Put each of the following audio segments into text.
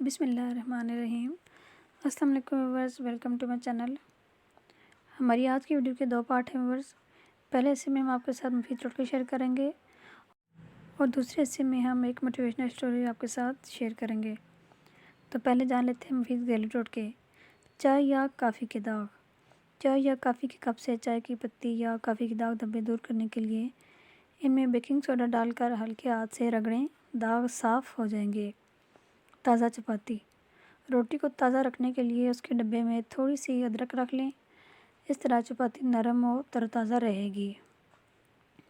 بسم اللہ الرحمن الرحیم۔ السلام علیکم viewers, welcome to my channel. ہماری آج کی ویڈیو کے 2 پارٹ ہیں ویورز۔ پہلے حصے میں ہم آپ کے ساتھ مفید ٹوٹکے شیئر کریں گے اور دوسرے حصے میں ہم ایک موٹیویشنل اسٹوری آپ کے ساتھ شیئر کریں گے۔ تو پہلے جان لیتے ہیں مفید گھریلو ٹوٹکے۔ چائے یا کافی کے داغ۔ چائے یا کافی کے کپ سے چائے کی پتی یا کافی کے داغ دھبے دور کرنے کے لیے ان میں بیکنگ سوڈا ڈال کر ہلکے ہاتھ سے رگڑیں، داغ صاف ہو جائیں گے۔ تازہ چپاتی۔ روٹی کو تازہ رکھنے کے لیے اس کے ڈبے میں تھوڑی سی ادرک رکھ لیں، اس طرح چپاتی نرم و تروتازہ رہے گی۔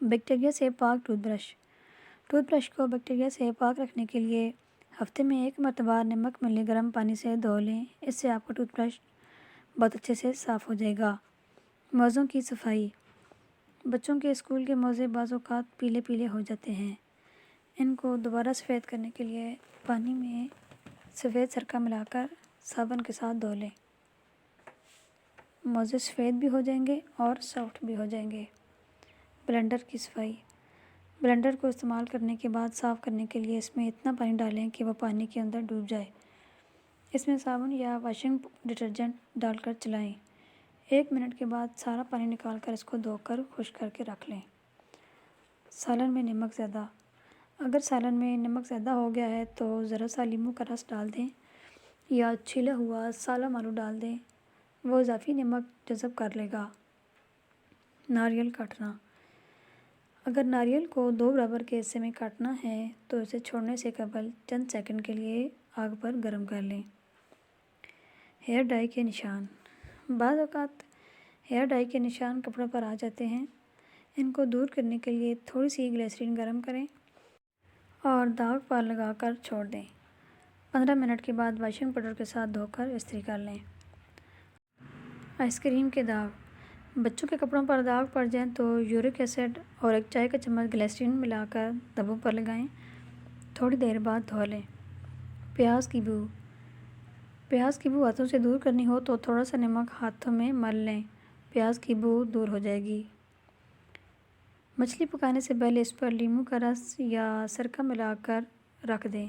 بیکٹیریا سے پاک ٹوتھ برش۔ ٹوتھ برش کو بیکٹیریا سے پاک رکھنے کے لیے ہفتے میں 1 مرتبہ نمک ملے گرم پانی سے دھو لیں، اس سے آپ کا ٹوتھ برش بہت اچھے سے صاف ہو جائے گا۔ موزوں کی صفائی۔ بچوں کے اسکول کے موزے بعض اوقات پیلے پیلے ہو جاتے ہیں، ان کو دوبارہ سفید کرنے کے لیے پانی میں سفید سرکہ ملا کر صابن کے ساتھ دھو لیں، موزے سفید بھی ہو جائیں گے اور سافٹ بھی ہو جائیں گے۔ بلینڈر کی صفائی۔ بلینڈر کو استعمال کرنے کے بعد صاف کرنے کے لیے اس میں اتنا پانی ڈالیں کہ وہ پانی کے اندر ڈوب جائے، اس میں صابن یا واشنگ ڈٹرجنٹ ڈال کر چلائیں، 1 منٹ کے بعد سارا پانی نکال کر اس کو دھو کر خشک کر کے رکھ لیں۔ سالن میں نمک زیادہ۔ اگر سالن میں نمک زیادہ ہو گیا ہے تو ذرا سا لیموں کا رس ڈال دیں یا چھلا ہوا سالم آلو ڈال دیں، وہ اضافی نمک جذب کر لے گا۔ ناریل کاٹنا۔ اگر ناریل کو 2 برابر کے حصے میں کاٹنا ہے تو اسے چھوڑنے سے قبل چند سیکنڈ کے لیے آگ پر گرم کر لیں۔ ہیئر ڈائی کے نشان۔ بعض اوقات ہیئر ڈائی کے نشان کپڑوں پر آ جاتے ہیں، ان کو دور کرنے کے لیے تھوڑی سی گلیسرین گرم کریں اور داغ پر لگا کر چھوڑ دیں، 15 منٹ کے بعد واشنگ پاؤڈر کے ساتھ دھو کر استری کر لیں۔ آئس کریم کے داغ۔ بچوں کے کپڑوں پر داغ پڑ جائیں تو یورک ایسڈ اور 1 چائے کا چمچ گلیسرین ملا کر دھبوں پر لگائیں، تھوڑی دیر بعد دھو لیں۔ پیاز کی بو۔ پیاز کی بو ہاتھوں سے دور کرنی ہو تو تھوڑا سا نمک ہاتھوں میں مل لیں، پیاز کی بو دور ہو جائے گی۔ مچھلی پکانے سے پہلے اس پر لیموں کا رس یا سرکہ ملا کر رکھ دیں،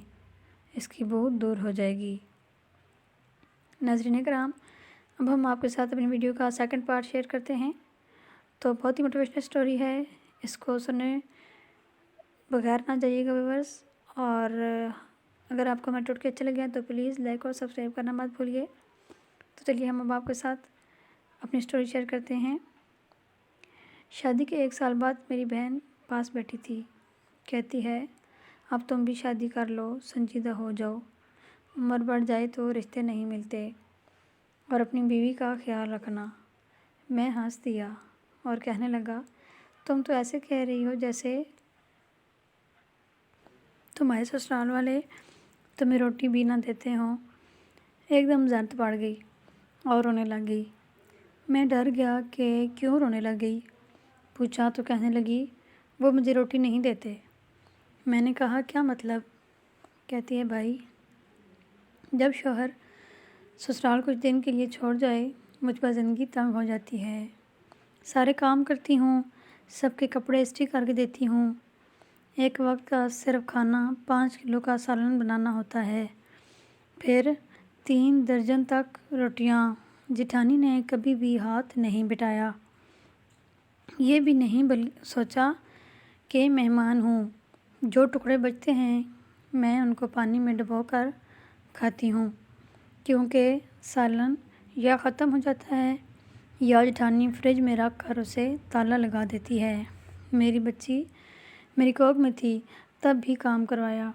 اس کی بو دور ہو جائے گی۔ ناظرین کرام، اب ہم آپ کے ساتھ اپنی ویڈیو کا 2nd پارٹ شیئر کرتے ہیں۔ تو بہت ہی موٹیویشنل اسٹوری ہے، اس کو سننے بغیر نہ جائیے گا ویورز، اور اگر آپ کو ہمارے ٹوٹکے اچھے لگے ہیں تو پلیز لائک اور سبسکرائب کرنا مت بھولیے۔ تو چلیے ہم اب آپ کے ساتھ اپنی اسٹوری شیئر کرتے ہیں۔ شادی کے 1 سال بعد میری بہن پاس بیٹھی تھی، کہتی ہے اب تم بھی شادی کر لو، سنجیدہ ہو جاؤ، عمر بڑھ جائے تو رشتے نہیں ملتے، اور اپنی بیوی کا خیال رکھنا۔ میں ہنس دیا اور کہنے لگا تم تو ایسے کہہ رہی ہو جیسے تمہارے سسرال والے تمہیں روٹی بھی نہ دیتے ہوں۔ ایک دم زرد پڑ گئی اور رونے لگ گئی۔ میں ڈر گیا کہ کیوں رونے لگ گئی، پوچھا تو کہنے لگی وہ مجھے روٹی نہیں دیتے۔ میں نے کہا کیا مطلب؟ کہتی ہے بھائی، جب شوہر سسرال کچھ دن کے لیے چھوڑ جائے مجھ پر زندگی تنگ ہو جاتی ہے، سارے کام کرتی ہوں، سب کے کپڑے استری کر کے دیتی ہوں، ایک وقت کا صرف کھانا 5 کلو کا سالن بنانا ہوتا ہے، پھر 3 درجن تک روٹیاں، جیٹھانی نے کبھی بھی ہاتھ نہیں بٹایا، یہ بھی نہیں سوچا کہ مہمان ہوں، جو ٹکڑے بچتے ہیں میں ان کو پانی میں ڈبو کر کھاتی ہوں، کیونکہ سالن یا ختم ہو جاتا ہے یا جیٹھانی فریج میں رکھ کر اسے تالا لگا دیتی ہے۔ میری بچی میری کوکھ میں تھی تب بھی کام کروایا،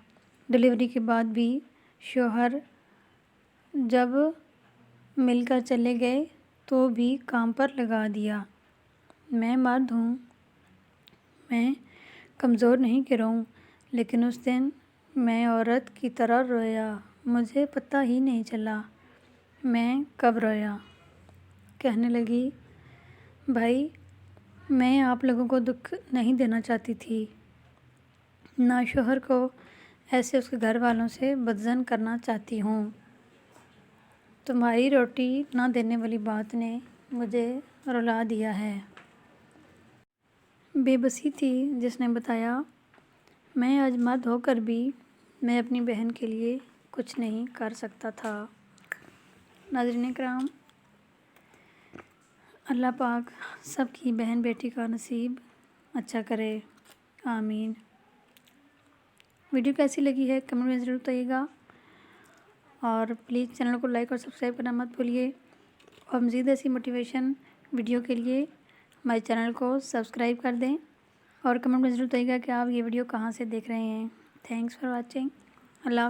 ڈلیوری کے بعد بھی شوہر جب مل کر چلے گئے تو بھی کام پر لگا دیا۔ میں مرد ہوں، میں کمزور نہیں کہ روؤں، لیکن اس دن میں عورت کی طرح رویا، مجھے پتہ ہی نہیں چلا میں کب رویا۔ کہنے لگی بھائی، میں آپ لوگوں کو دکھ نہیں دینا چاہتی تھی، نہ شوہر کو ایسے اس کے گھر والوں سے بدظن کرنا چاہتی ہوں، تمہاری روٹی نہ دینے والی بات نے مجھے رلا دیا ہے۔ بے بسی تھی جس نے بتایا میں آج مرد ہو کر بھی میں اپنی بہن کے لیے کچھ نہیں کر سکتا تھا۔ ناظرین کرام، اللہ پاک سب کی بہن بیٹی کا نصیب اچھا کرے، آمین۔ ویڈیو کیسی لگی ہے کمنٹ میں ضرور بتائیے گا، اور پلیز چینل کو لائک اور سبسکرائب کرنا مت بھولیے، اور مزید ایسی موٹیویشن ویڈیو کے لیے ہمارے چینل کو سبسکرائب کر دیں، اور کمنٹ میں ضرور بتائیے گا کہ آپ یہ ویڈیو کہاں سے دیکھ رہے ہیں۔ Thanks for watching. اللہ